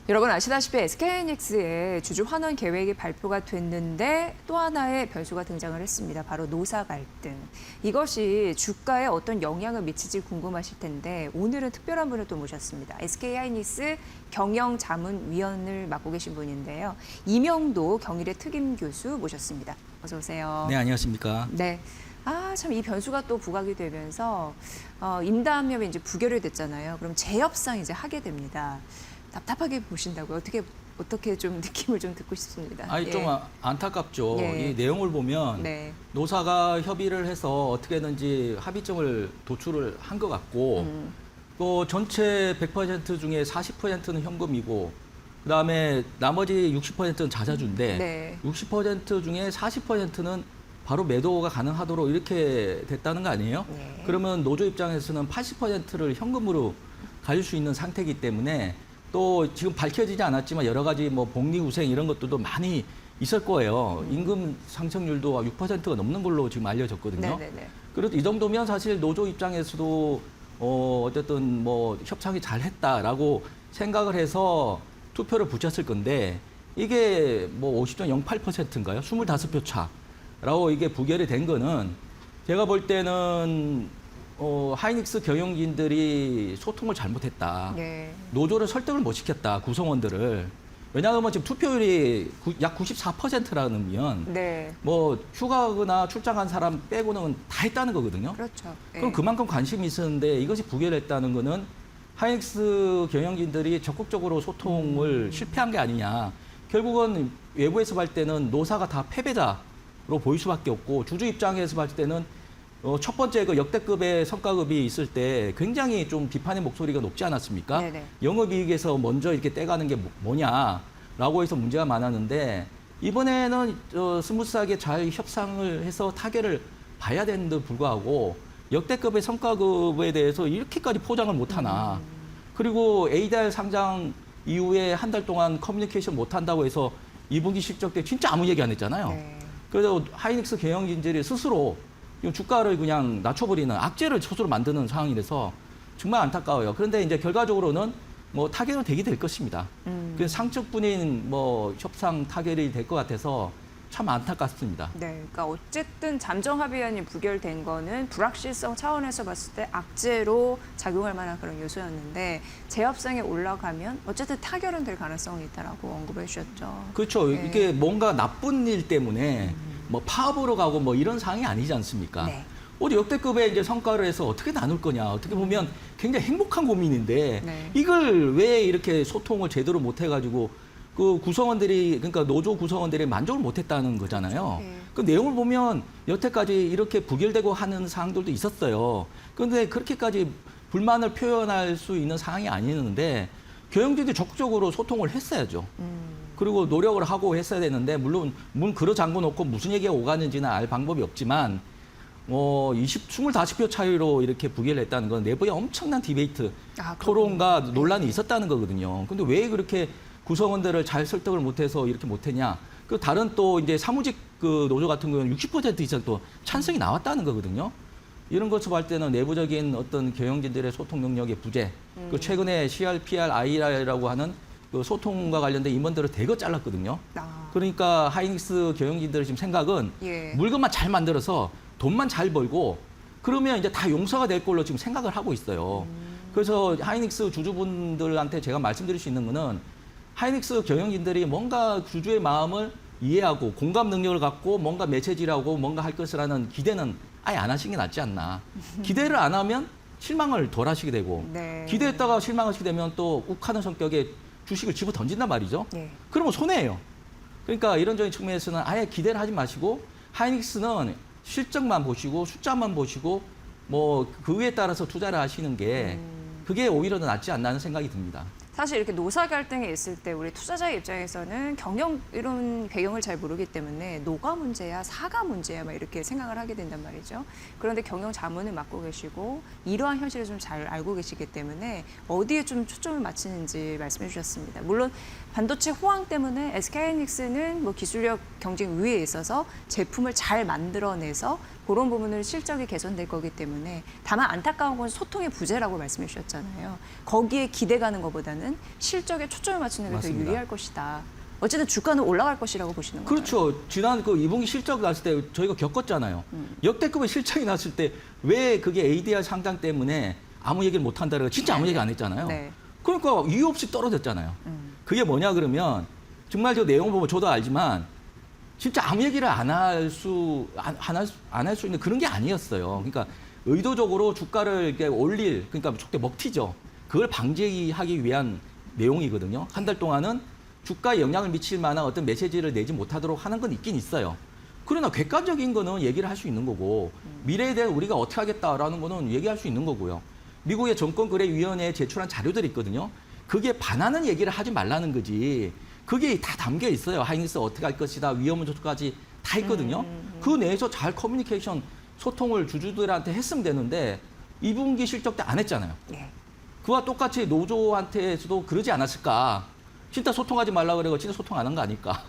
여러분 아시다시피 SK하이닉스의 주주 환원 계획이 발표가 됐는데 또 하나의 변수가 등장을 했습니다. 바로 노사 갈등. 이것이 주가에 어떤 영향을 미칠지 궁금하실 텐데 오늘은 특별한 분을 또 모셨습니다. SK하이닉스 경영자문위원을 맡고 계신 분인데요. 이명도 경일의 특임 교수 모셨습니다. 어서 오세요. 네, 안녕하십니까. 네. 참 이 변수가 또 부각이 되면서 임담협이 이제 부결이 됐잖아요. 그럼 재협상 이제 하게 됩니다. 답답하게 보신다고요? 어떻게 좀 느낌을 좀 듣고 싶습니다. 아니, 좀 안타깝죠. 예. 이 내용을 보면 네. 노사가 협의를 해서 어떻게든지 합의점을 도출을 한 것 같고 또 전체 100% 중에 40%는 현금이고 그다음에 나머지 60%는 자사주인데 네. 60% 중에 40%는 바로 매도가 가능하도록 이렇게 됐다는 거 아니에요? 네. 그러면 노조 입장에서는 80%를 현금으로 가질 수 있는 상태이기 때문에 또 지금 밝혀지지 않았지만 여러 가지 뭐 복리후생 이런 것들도 많이 있을 거예요. 임금 상승률도 6%가 넘는 걸로 지금 알려졌거든요. 네네네. 그래도 이 정도면 사실 노조 입장에서도 어쨌든 뭐 협상이 잘했다라고 생각을 해서 투표를 붙였을 건데 이게 뭐 50.08%인가요? 25표 차라고 이게 부결이 된 거는 제가 볼 때는 하이닉스 경영진들이 소통을 잘못했다. 네. 노조를 설득을 못 시켰다. 구성원들을. 왜냐하면 지금 투표율이 약 94%라면 네. 뭐 휴가나 출장 간 사람 빼고는 다 했다는 거거든요. 그렇죠. 그럼 그만큼 관심이 있었는데 이것이 부결했다는 거는 하이닉스 경영진들이 적극적으로 소통을 실패한 게 아니냐. 결국은 외부에서 볼 때는 노사가 다 패배자로 보일 수밖에 없고 주주 입장에서 볼 때는 첫 번째 그 역대급의 성과급이 있을 때 굉장히 좀 비판의 목소리가 높지 않았습니까? 네네. 영업이익에서 먼저 이렇게 떼가는 게 뭐냐라고 해서 문제가 많았는데 이번에는 스무스하게 잘 협상을 해서 타결을 봐야 되는데 불구하고 역대급의 성과급에 대해서 이렇게까지 포장을 못하나. 그리고 ADR 상장 이후에 한 달 동안 커뮤니케이션 못한다고 해서 2분기 실적 때 진짜 아무 얘기 안 했잖아요. 네. 그래서 하이닉스 경영진들이 스스로 주가를 그냥 낮춰버리는 악재를 스스로 만드는 상황이라서 정말 안타까워요. 그런데 이제 결과적으로는 뭐 타결은 되게 될 것입니다. 그 상적분인 뭐 협상 타결이 될 것 같아서 참 안타깝습니다. 네. 그러니까 어쨌든 잠정 합의안이 부결된 거는 불확실성 차원에서 봤을 때 악재로 작용할 만한 그런 요소였는데 재협상에 올라가면 어쨌든 타결은 될 가능성이 있다라고 언급해 주셨죠. 그렇죠. 네. 이게 뭔가 나쁜 일 때문에 뭐 파업으로 가고 뭐 이런 상황이 아니지 않습니까? 네. 어디 역대급의 이제 성과를 해서 어떻게 나눌 거냐. 어떻게 보면 굉장히 행복한 고민인데 네. 이걸 왜 이렇게 소통을 제대로 못 해가지고 그 구성원들이 그러니까 노조 구성원들이 만족을 못했다는 거잖아요. 네. 그 내용을 보면 여태까지 이렇게 부결되고 하는 사항들도 있었어요. 그런데 그렇게까지 불만을 표현할 수 있는 상황이 아니었는데 경영진들이 적극적으로 소통을 했어야죠. 그리고 노력을 하고 했어야 되는데 물론 문 걸어 잠궈 놓고 무슨 얘기가 오가는지는 알 방법이 없지만 25표 차이로 이렇게 부결했다는 건 내부에 엄청난 디베이트, 토론과 논란이 있었다는 거거든요. 근데 왜 그렇게 구성원들을 잘 설득을 못해서 이렇게 못했냐? 그 다른 또 이제 사무직 그 노조 같은 경우는 60% 이상 또 찬성이 나왔다는 거거든요. 이런 것을 볼 때는 내부적인 어떤 경영진들의 소통 능력의 부재, 그 최근에 CRPR, IR이라고 하는 그 소통과 관련된 임원들을 대거 잘랐거든요. 그러니까 하이닉스 경영진들의 지금 생각은 예. 물건만 잘 만들어서 돈만 잘 벌고 그러면 이제 다 용서가 될 걸로 지금 생각을 하고 있어요. 그래서 하이닉스 주주분들한테 제가 말씀드릴 수 있는 거는 하이닉스 경영진들이 뭔가 주주의 마음을 이해하고 공감 능력을 갖고 뭔가 메시지라고 뭔가 할 것이라는 기대는 아예 안 하시는 게 낫지 않나. 기대를 안 하면 실망을 덜 하시게 되고 네. 기대했다가 실망하시게 되면 또 욱하는 성격의 주식을 집어 던진단 말이죠. 네. 그러면 손해예요. 그러니까 이런적인 측면에서는 아예 기대를 하지 마시고 하이닉스는 실적만 보시고 숫자만 보시고 뭐 그에 따라서 투자를 하시는 게 그게 오히려 더 낫지 않나는 생각이 듭니다. 사실 이렇게 노사 갈등이 있을 때 우리 투자자의 입장에서는 경영 이런 배경을 잘 모르기 때문에 노가 문제야, 사가 문제야 막 이렇게 생각을 하게 된단 말이죠. 그런데 경영 자문을 맡고 계시고 이러한 현실을 좀 잘 알고 계시기 때문에 어디에 좀 초점을 맞추는지 말씀해 주셨습니다. 물론 반도체 호황 때문에 SK하이닉스는 뭐 기술력 경쟁 우위에 있어서 제품을 잘 만들어내서 그런 부분을 실적이 개선될 거기 때문에 다만 안타까운 건 소통의 부재라고 말씀해 주셨잖아요. 거기에 기대 가는 것보다는 실적에 초점을 맞추는 게 더 맞습니다. 유리할 것이다. 어쨌든 주가는 올라갈 것이라고 보시는 거예요. 그렇죠. 지난 그 2분기 실적 났을 때 저희가 겪었잖아요. 역대급의 실적이 났을 때 왜 그게 ADR 상장 때문에 아무 얘기를 못 한다고 진짜 아무 얘기 안 했잖아요. 네. 그러니까 이유 없이 떨어졌잖아요. 그게 뭐냐 그러면 정말 저 내용 보면 저도 알지만 진짜 아무 얘기를 안 할 수 있는 그런 게 아니었어요. 그러니까 의도적으로 주가를 이렇게 올릴, 그러니까 속대 먹튀죠. 그걸 방지하기 위한 내용이거든요. 한 달 동안은 주가에 영향을 미칠 만한 어떤 메시지를 내지 못하도록 하는 건 있긴 있어요. 그러나 객관적인 거는 얘기를 할 수 있는 거고 미래에 대해 우리가 어떻게 하겠다라는 거는 얘기할 수 있는 거고요. 미국의 정권거래위원회에 제출한 자료들이 있거든요. 그게 반하는 얘기를 하지 말라는 거지. 그게 다 담겨 있어요. 하이닉스 어떻게 할 것이다. 위험 조치까지 다 있거든요. 그 내에서 잘 커뮤니케이션 소통을 주주들한테 했으면 되는데 2분기 실적 때 안 했잖아요. 예. 그와 똑같이 노조한테서도 그러지 않았을까. 진짜 소통하지 말라 그래고 진짜 소통 안 한 거 아닐까.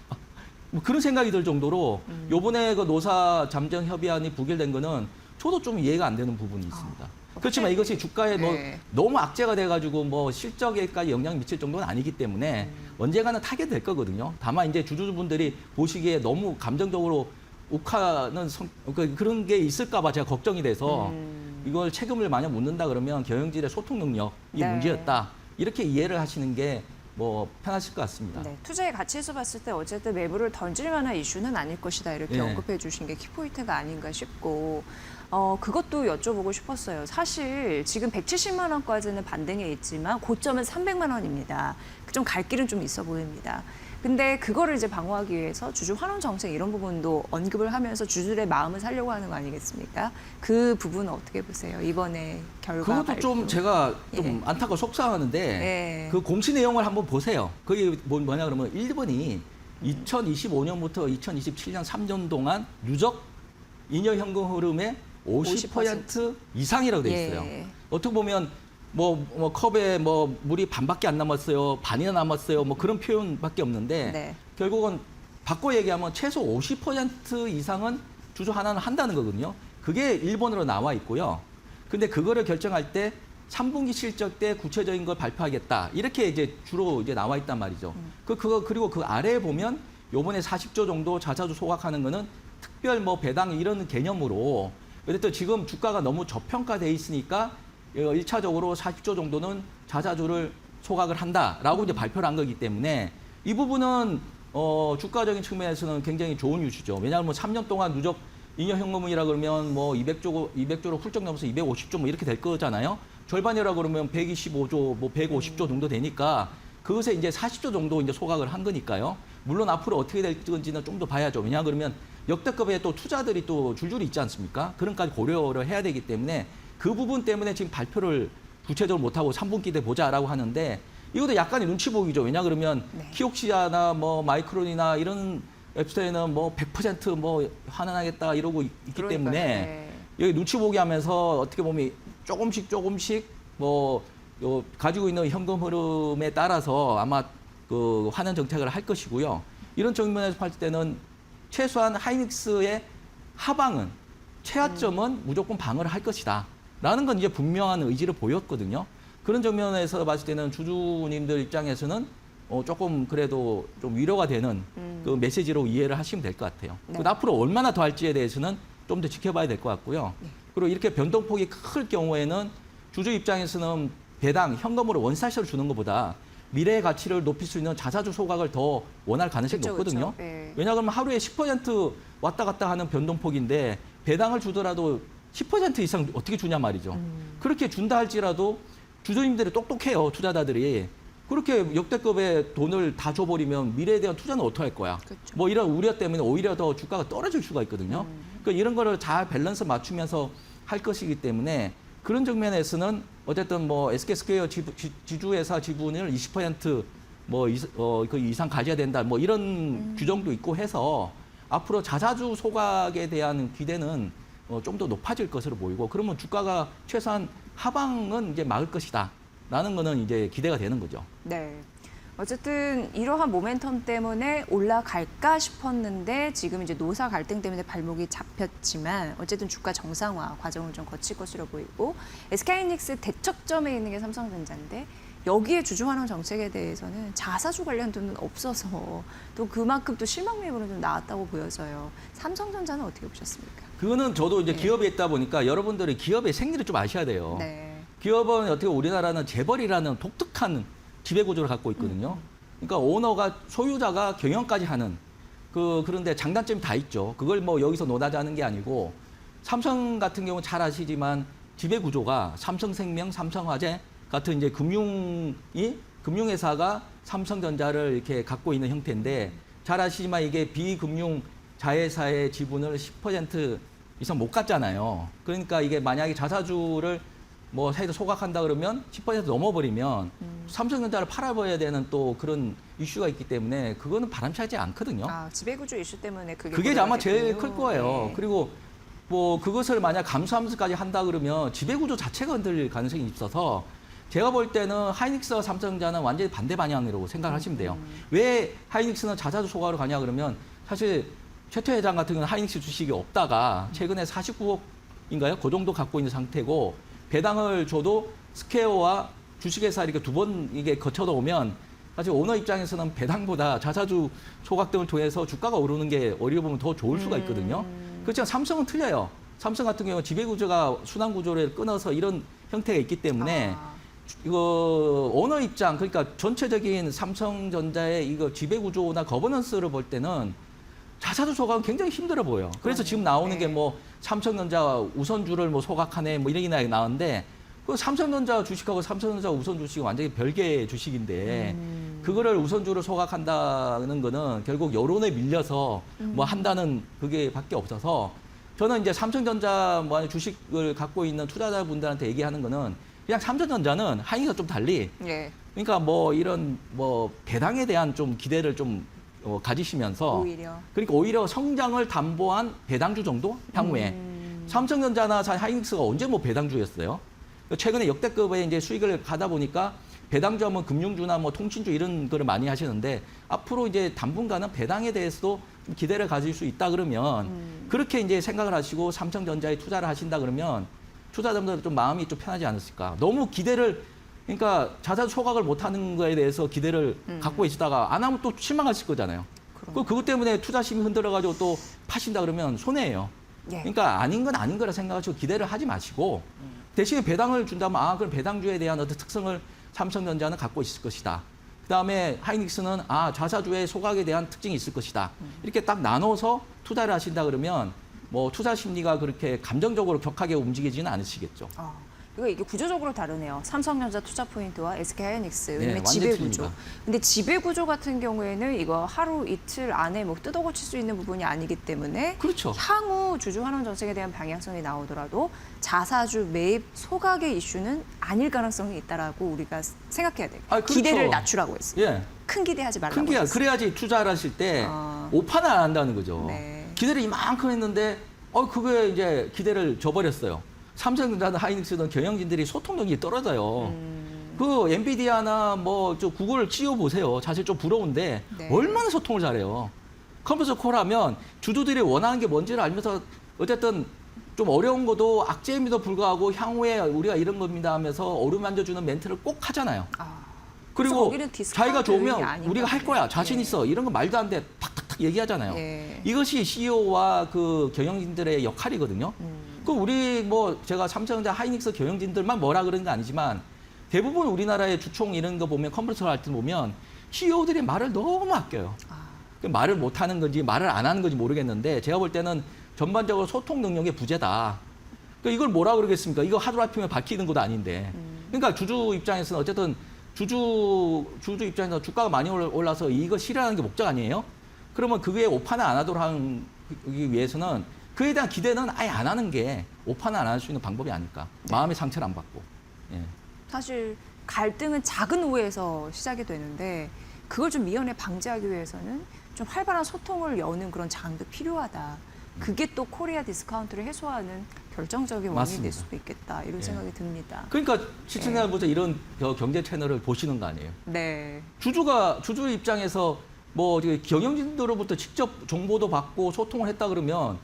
뭐 그런 생각이 들 정도로 요번에 그 노사 잠정 협의안이 부결된 거는 저도 좀 이해가 안 되는 부분이 있습니다. 그렇지만 이것이 주가에 뭐 네. 너무 악재가 돼가지고 뭐 실적에까지 영향을 미칠 정도는 아니기 때문에 언젠가는 타게 될 거거든요. 다만 이제 주주분들이 보시기에 너무 감정적으로 욱하는 그런 게 있을까봐 제가 걱정이 돼서 이걸 책임을 만약 묻는다 그러면 경영진의 소통 능력이 네. 문제였다. 이렇게 이해를 하시는 게 뭐 편하실 것 같습니다. 네, 투자의 가치에서 봤을 때 어쨌든 매물을 던질 만한 이슈는 아닐 것이다 이렇게 예. 언급해 주신 게 키포인트가 아닌가 싶고 그것도 여쭤보고 싶었어요. 사실 지금 170만 원까지는 반등해 있지만 고점은 300만 원입니다. 좀 갈 길은 좀 있어 보입니다. 근데 그거를 이제 방어하기 위해서 주주 환원 정책 이런 부분도 언급을 하면서 주주들의 마음을 살려고 하는 거 아니겠습니까? 그 부분은 어떻게 보세요? 이번에 결과 그것도 발표. 좀 제가 좀 예. 안타깝고 속상하는데 예. 그 공시 내용을 한번 보세요. 그게 뭐냐 그러면 1번이 2025년부터 2027년 3년 동안 누적 잉여 현금 흐름의 50% 이상이라고 돼 있어요. 예. 어떻게 보면 뭐 컵에 뭐 물이 반밖에 안 남았어요. 반이나 남았어요. 뭐 그런 표현밖에 없는데 네. 결국은 바꿔 얘기하면 최소 50% 이상은 주주 환원을 한다는 거거든요. 그게 1번으로 나와 있고요. 근데 그거를 결정할 때 3분기 실적 때 구체적인 걸 발표하겠다. 이렇게 이제 주로 이제 나와 있단 말이죠. 그리고 그 아래에 보면 요번에 40조 정도 자사주 소각하는 거는 특별 뭐 배당 이런 개념으로 어쨌든 지금 주가가 너무 저평가돼 있으니까 1차적으로 40조 정도는 자사주를 소각을 한다라고 이제 발표를 한 거기 때문에 이 부분은 주가적인 측면에서는 굉장히 좋은 이슈죠. 왜냐하면 뭐 3년 동안 누적 잉여 현금이라 그러면 뭐 200조로 훌쩍 넘어서 250조 뭐 이렇게 될 거잖아요. 절반이라 그러면 125조, 뭐 150조 정도 되니까 그것에 이제 40조 정도 이제 소각을 한 거니까요. 물론 앞으로 어떻게 될 건지는 좀 더 봐야죠. 왜냐 그러면 역대급의 또 투자들이 또 줄줄이 있지 않습니까? 그런까지 고려를 해야 되기 때문에 그 부분 때문에 지금 발표를 구체적으로 못하고 3분기 때 보자라고 하는데 이것도 약간의 눈치 보기죠. 왜냐 그러면 네. 키옥시아나 뭐 마이크론이나 이런 앱스테이는 뭐 100% 환원하겠다 이러고 있기 그러니까요. 때문에 네. 여기 눈치 보기 하면서 어떻게 보면 조금씩 가지고 있는 현금 흐름에 따라서 아마 그 환원 정책을 할 것이고요. 이런 측면에서 봤을 때는 최소한 하이닉스의 하방은 최하점은 무조건 방어를 할 것이다. 라는 건 이제 분명한 의지를 보였거든요. 그런 측면에서 봤을 때는 주주님들 입장에서는 조금 그래도 좀 위로가 되는 그 메시지로 이해를 하시면 될 것 같아요. 네. 그리고 앞으로 얼마나 더 할지에 대해서는 좀 더 지켜봐야 될 것 같고요. 그리고 이렇게 변동폭이 클 경우에는 주주 입장에서는 배당, 현금으로 원사시를 주는 것보다 미래의 가치를 높일 수 있는 자사주 소각을 더 원할 가능성이 그쵸, 높거든요. 그쵸. 예. 왜냐하면 하루에 10% 왔다 갔다 하는 변동폭인데 배당을 주더라도 10% 이상 어떻게 주냐 말이죠. 그렇게 준다 할지라도 주주님들이 똑똑해요, 투자자들이. 그렇게 역대급의 돈을 다 줘버리면 미래에 대한 투자는 어떻게 할 거야? 그쵸. 뭐 이런 우려 때문에 오히려 더 주가가 떨어질 수가 있거든요. 그러니까 이런 거를 잘 밸런스 맞추면서 할 것이기 때문에 그런 측면에서는 어쨌든 뭐 SK스퀘어 지주회사 지분을 20% 그 이상 가져야 된다. 뭐 이런 규정도 있고 해서 앞으로 자사주 소각에 대한 기대는 좀 더 높아질 것으로 보이고 그러면 주가가 최소한 하방은 이제 막을 것이다. 라는 거는 이제 기대가 되는 거죠. 네. 어쨌든 이러한 모멘텀 때문에 올라갈까 싶었는데 지금 이제 노사 갈등 때문에 발목이 잡혔지만 어쨌든 주가 정상화 과정을 좀 거칠 것으로 보이고 SK하이닉스 대척점에 있는 게 삼성전자인데 여기에 주주환원 정책에 대해서는 자사주 관련 돈은 없어서 또 그만큼 또 실망 매물은 좀 나왔다고 보여서요. 삼성전자는 어떻게 보셨습니까? 그거는 저도 이제 기업에 있다 보니까 여러분들이 기업의 생리를 좀 아셔야 돼요. 네. 기업은 어떻게 우리나라는 재벌이라는 독특한 지배 구조를 갖고 있거든요. 그러니까 오너가 소유자가 경영까지 하는 그런데 장단점이 다 있죠. 그걸 뭐 여기서 논하자는 게 아니고 삼성 같은 경우 잘 아시지만 지배 구조가 삼성생명, 삼성화재 같은 이제 금융회사가 삼성전자를 이렇게 갖고 있는 형태인데 잘 아시지만 이게 비금융 자회사의 지분을 10% 이상 못 갖잖아요. 그러니까 이게 만약에 자사주를 뭐 사이드 소각한다 그러면 10% 넘어버리면 삼성전자를 팔아버려야 되는 또 그런 이슈가 있기 때문에 그거는 바람차지 않거든요. 아, 지배구조 이슈 때문에 그게 아마 제일 됐군요. 클 거예요. 네. 그리고 뭐 그것을 만약 감수하면서까지 한다 그러면 지배구조 자체가 흔들릴 가능성이 있어서 제가 볼 때는 하이닉스와 삼성전자는 완전히 반대 방향으로 생각하시면 돼요. 왜 하이닉스는 자사주 소각으로 가냐 그러면 사실 최태 회장 같은 경우는 하이닉스 주식이 없다가 최근에 49억인가요? 그 정도 갖고 있는 상태고 배당을 줘도 스퀘어와 주식회사 이렇게 두 번 이게 거쳐다 오면 사실 오너 입장에서는 배당보다 자사주 소각 등을 통해서 주가가 오르는 게 어리게 보면 더 좋을 수가 있거든요. 그렇지만 삼성은 틀려요. 삼성 같은 경우는 지배구조가 순환구조를 끊어서 이런 형태가 있기 때문에 이거 오너 입장 그러니까 전체적인 삼성전자의 이거 지배구조나 거버넌스를 볼 때는 자사주 소각은 굉장히 힘들어 보여요. 그래서 지금 나오는 네. 게 뭐 삼성전자 우선주를 뭐 소각하네 뭐 이런 이야기 나오는데 그 삼성전자 주식하고 삼성전자 우선 주식이 완전히 별개의 주식인데 그거를 우선주를 소각한다는 거는 결국 여론에 밀려서 뭐 한다는 그게 밖에 없어서 저는 이제 삼성전자 뭐 주식을 갖고 있는 투자자분들한테 얘기하는 거는 그냥 삼성전자는 하이닉스와 좀 달리 예. 그러니까 뭐 이런 뭐 배당에 대한 좀 기대를 좀 가지시면서 그러니까 오히려 성장을 담보한 배당주 정도 향후에 삼성전자나 하이닉스가 언제 뭐 배당주였어요? 최근에 역대급의 이제 수익을 가다 보니까 배당주하면 금융주나 뭐 통신주 이런 거를 많이 하시는데 앞으로 이제 당분간은 배당에 대해서도 좀 기대를 가질 수 있다 그러면 그렇게 이제 생각을 하시고 삼성전자에 투자를 하신다 그러면 투자자분들 좀 마음이 좀 편하지 않으실까? 너무 기대를 그러니까 자사 소각을 못하는 거에 대해서 기대를 갖고 있다가 안 하면 또 실망하실 거잖아요. 그것 때문에 투자심이 흔들어가지고 또 파신다 그러면 손해예요. 예. 그러니까 아닌 건 아닌 거라 생각하시고 기대를 하지 마시고 대신에 배당을 준다면 그럼 배당주에 대한 어떤 특성을 삼성전자는 갖고 있을 것이다. 그다음에 하이닉스는 자사주의 소각에 대한 특징이 있을 것이다. 이렇게 딱 나눠서 투자를 하신다 그러면 뭐 투자 심리가 그렇게 감정적으로 격하게 움직이지는 않으시겠죠. 이게 구조적으로 다르네요. 삼성전자 투자 포인트와 SK하이닉스. 왜냐면 완전 지배구조. 틀립니다. 근데 지배구조 같은 경우에는 이거 하루 이틀 안에 뭐 뜯어고칠 수 있는 부분이 아니기 때문에 그렇죠. 향후 주주환원 정책에 대한 방향성이 나오더라도 자사주 매입 소각의 이슈는 아닐 가능성이 있다라고 우리가 생각해야 돼요. 그렇죠. 기대를 낮추라고 했어요. 예. 큰 기대하지 말라고 큰 기대 했어요. 그래야지 투자를 하실 때 오판을 안 한다는 거죠. 네. 기대를 이만큼 했는데 그게 이제 기대를 저버렸어요. 삼성전자든 하이닉스든 경영진들이 소통력이 떨어져요. 그 엔비디아나 뭐 저 구글 CEO 보세요. 사실 좀 부러운데 네. 얼마나 소통을 잘해요. 컴퓨터 콜하면 주주들이 원하는 게 뭔지를 알면서 어쨌든 좀 어려운 것도 악재임에도 불구하고 향후에 우리가 이런 겁니다 하면서 어루만져주는 멘트를 꼭 하잖아요. 그리고 거기는 자기가 디스카운트 좋으면 아닌가 우리가 할 거야. 보네요. 자신 예. 있어. 이런 거 말도 안 돼. 탁탁탁 얘기하잖아요. 예. 이것이 CEO와 그 경영진들의 역할이거든요. 그 우리 뭐 제가 삼성전자 하이닉스 경영진들만 뭐라 그러는 거 아니지만 대부분 우리나라의 주총 이런 거 보면 컨퍼런스 할 때 보면 CEO들이 말을 너무 아껴요. 그 말을 못 하는 건지 말을 안 하는 건지 모르겠는데 제가 볼 때는 전반적으로 소통 능력의 부재다. 그러니까 이걸 뭐라 그러겠습니까? 이거 하루아침에 밝히는 것도 아닌데. 그러니까 주주 입장에서는 어쨌든 주주 입장에서 주가가 많이 올라서 이거 실현하는 게 목적 아니에요? 그러면 그게 오판을 안 하도록 하기 위해서는 그에 대한 기대는 아예 안 하는 게 오판을 안 할 수 있는 방법이 아닐까. 마음의 상처를 안 받고. 예. 사실 갈등은 작은 오해에서 시작이 되는데 그걸 좀 미연에 방지하기 위해서는 좀 활발한 소통을 여는 그런 장도 필요하다. 그게 또 코리아 디스카운트를 해소하는 결정적인 원인이 맞습니다. 될 수도 있겠다 이런 예. 생각이 듭니다. 그러니까 시청자분들 이런 경제 채널을 보시는 거 아니에요. 네. 주주 입장에서 뭐 경영진들로부터 직접 정보도 받고 소통을 했다 그러면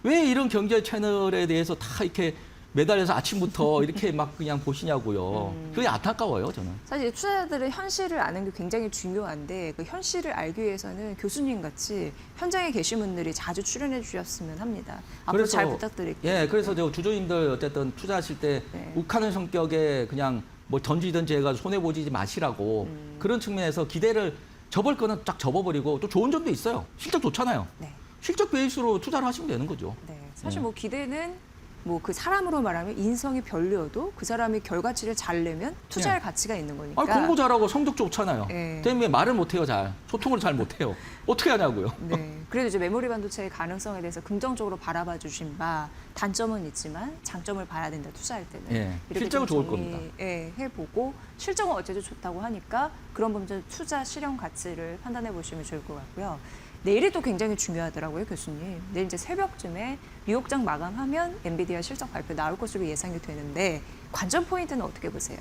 왜 이런 경제 채널에 대해서 다 이렇게 매달려서 아침부터 이렇게 막 그냥 보시냐고요. 그게 안타까워요, 저는. 사실 투자자들은 현실을 아는 게 굉장히 중요한데 그 현실을 알기 위해서는 교수님 같이 현장에 계신 분들이 자주 출연해 주셨으면 합니다. 앞으로 잘 부탁드릴게요. 예, 그래서 저 주주님들 어쨌든 투자하실 때 네. 욱하는 성격에 그냥 뭐 던지든지 해가지고 손해 보지 마시라고 그런 측면에서 기대를 접을 거는 쫙 접어버리고 또 좋은 점도 있어요. 실적 좋잖아요. 네. 실적 베이스로 투자를 하시면 되는 거죠. 네. 사실 뭐 기대는 뭐 그 사람으로 말하면 인성이 별로여도 그 사람이 결과치를 잘 내면 투자할 가치가 있는 거니까. 공부 잘하고 성적 좋잖아요. 네. 때문에 말을 못해요, 잘. 소통을 잘 못해요. 어떻게 하냐고요. 네. 그래도 이제 메모리 반도체의 가능성에 대해서 긍정적으로 바라봐 주신 바 단점은 있지만 장점을 봐야 된다 투자할 때는. 예, 이렇게 실적은 좀 좋을 겁니다. 예, 해보고 실적은 어쨌든 좋다고 하니까 그런 부분 투자 실현 가치를 판단해 보시면 좋을 것 같고요. 내일이 또 굉장히 중요하더라고요, 교수님. 내일 이제 새벽쯤에 뉴욕장 마감하면 엔비디아 실적 발표 나올 것으로 예상이 되는데 관전 포인트는 어떻게 보세요?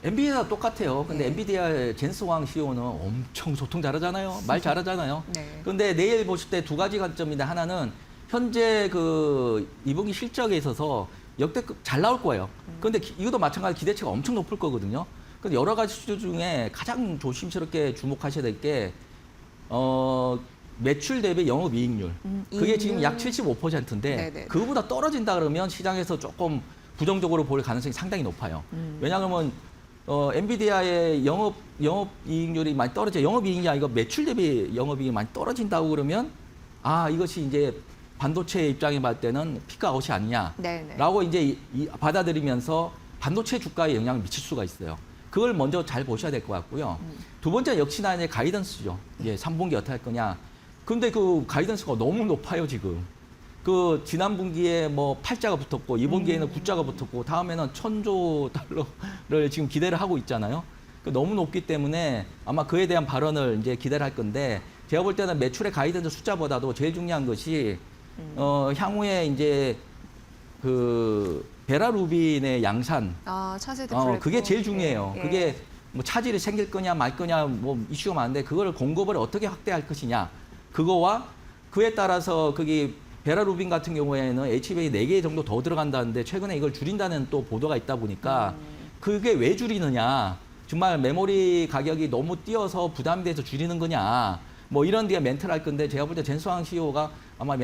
엔비디아 똑같아요. 근데 네. 엔비디아 젠스 왕 CEO는 엄청 소통 잘하잖아요. 말 잘하잖아요. 네. 근데 내일 보실 때 두 가지 관점인데 하나는 현재 그 2분기 실적에 있어서 역대급 잘 나올 거예요. 그런데 이것도 마찬가지 기대치가 엄청 높을 거거든요. 근데 여러 가지 수주 중에 가장 조심스럽게 주목하셔야 될 게 매출 대비 영업이익률. 그게 지금 약 75%인데 네네. 그거보다 떨어진다 그러면 시장에서 조금 부정적으로 볼 가능성이 상당히 높아요. 왜냐하면 엔비디아의 영업이익률이 많이 떨어져. 영업이익이 아니고 매출 대비 영업이익이 많이 떨어진다고 그러면 아 이것이 이제 반도체 입장에 봤을 때는 피크아웃이 아니냐라고 네네. 이제 받아들이면서 반도체 주가에 영향을 미칠 수가 있어요. 그걸 먼저 잘 보셔야 될 것 같고요. 두 번째 역시나 이제 가이던스죠. 이제 3분기 어떻게 할 거냐. 근데 그 가이던스가 너무 높아요, 지금. 그 지난 분기에 뭐 8자가 붙었고 이번 기에는 9자가 붙었고 다음에는 1,000조 달러를 지금 기대를 하고 있잖아요. 그 너무 높기 때문에 아마 그에 대한 발언을 이제 기대를 할 건데 제가 볼 때는 매출의 가이던스 숫자보다도 제일 중요한 것이 향후에 이제 그 베라루빈의 양산 차세대 플랫폼. 그게 제일 중요해요. 예. 그게 뭐 차질이 생길 거냐 말 거냐 뭐 이슈가 많은데 그걸 공급을 어떻게 확대할 것이냐 그거와 그에 따라서 거기 베라루빈 같은 경우에는 HBA 4개 정도 더 들어간다는데 최근에 이걸 줄인다는 또 보도가 있다 보니까 그게 왜 줄이느냐 정말 메모리 가격이 너무 뛰어서 부담이 돼서 줄이는 거냐 뭐 이런 뒤에 멘트를 할 건데 제가 볼 때 젠스왕 CEO가 아마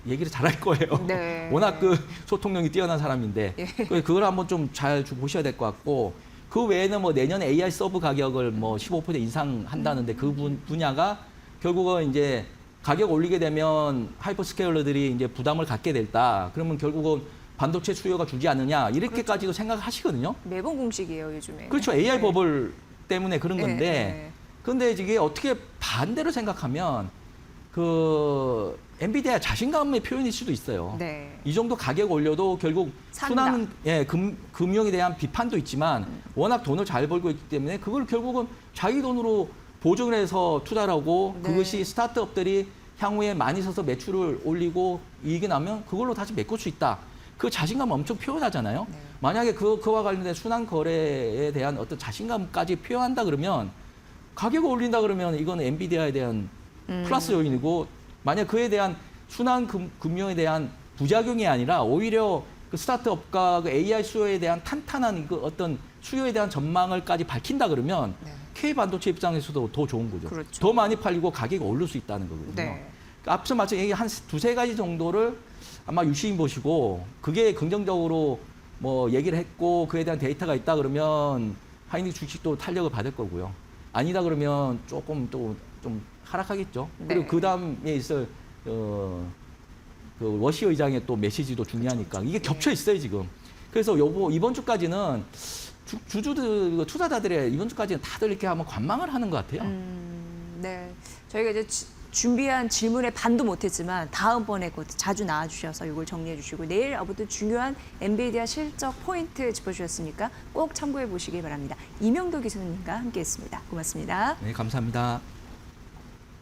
얘기를 잘할 거예요. 네. 워낙 그 소통력이 뛰어난 사람인데 예. 그걸 한번 좀 잘 보셔야 될 것 같고 그 외에는 뭐 내년에 AI 서브 가격을 뭐 15% 인상한다는데 그 분야가 결국은 이제 가격 올리게 되면 하이퍼스케일러들이 이제 부담을 갖게 됐다. 그러면 결국은 반도체 수요가 주지 않느냐 이렇게까지도 생각하시거든요. 매번 공식이에요 요즘에. 그렇죠. AI 네. 버블 때문에 그런 건데 네. 근데 이게 어떻게 반대로 생각하면 그 엔비디아 자신감의 표현일 수도 있어요. 네. 이 정도 가격 올려도 결국 산다. 순환 금융에 대한 비판도 있지만 워낙 돈을 잘 벌고 있기 때문에 그걸 결국은 자기 돈으로 보증을 해서 투자를 하고 네. 그것이 스타트업들이 향후에 많이 서서 매출을 올리고 이익이 나면 그걸로 다시 메꿀 수 있다. 그 자신감 엄청 표현하잖아요. 네. 만약에 그와 관련된 순환 거래에 대한 어떤 자신감까지 표현한다 그러면 가격을 올린다 그러면 이건 엔비디아에 대한 플러스 요인이고 만약 그에 대한 순환 금융에 대한 부작용이 아니라 오히려 그 스타트업과 그 AI 수요에 대한 탄탄한 그 어떤 수요에 대한 전망을까지 밝힌다 그러면 네. K 반도체 입장에서도 더 좋은 거죠. 그렇죠. 더 많이 팔리고 가격이 오를 수 있다는 거거든요. 네. 그러니까 앞서 말씀 얘기 한 두세 가지 정도를 아마 유시인 보시고 그게 긍정적으로 뭐 얘기를 했고 그에 대한 데이터가 있다 그러면 하이닉 주식도 탄력을 받을 거고요. 아니다 그러면 조금 또 좀 하락하겠죠. 네. 그리고 그 다음에 있을 그 워시 의장의 또 메시지도 중요하니까 이게 겹쳐 있어요 지금. 그래서 이번 주까지는 주주들 투자자들의 이번 주까지는 다들 이렇게 한번 관망을 하는 것 같아요. 네. 저희가 이제 준비한 질문에 반도 못했지만 다음번에 곧 자주 나와주셔서 이걸 정리해 주시고 내일 아무튼 중요한 엔비디아 실적 포인트 짚어주셨으니까 꼭 참고해 보시기 바랍니다. 이명도 기자님과 함께했습니다. 고맙습니다. 네, 감사합니다.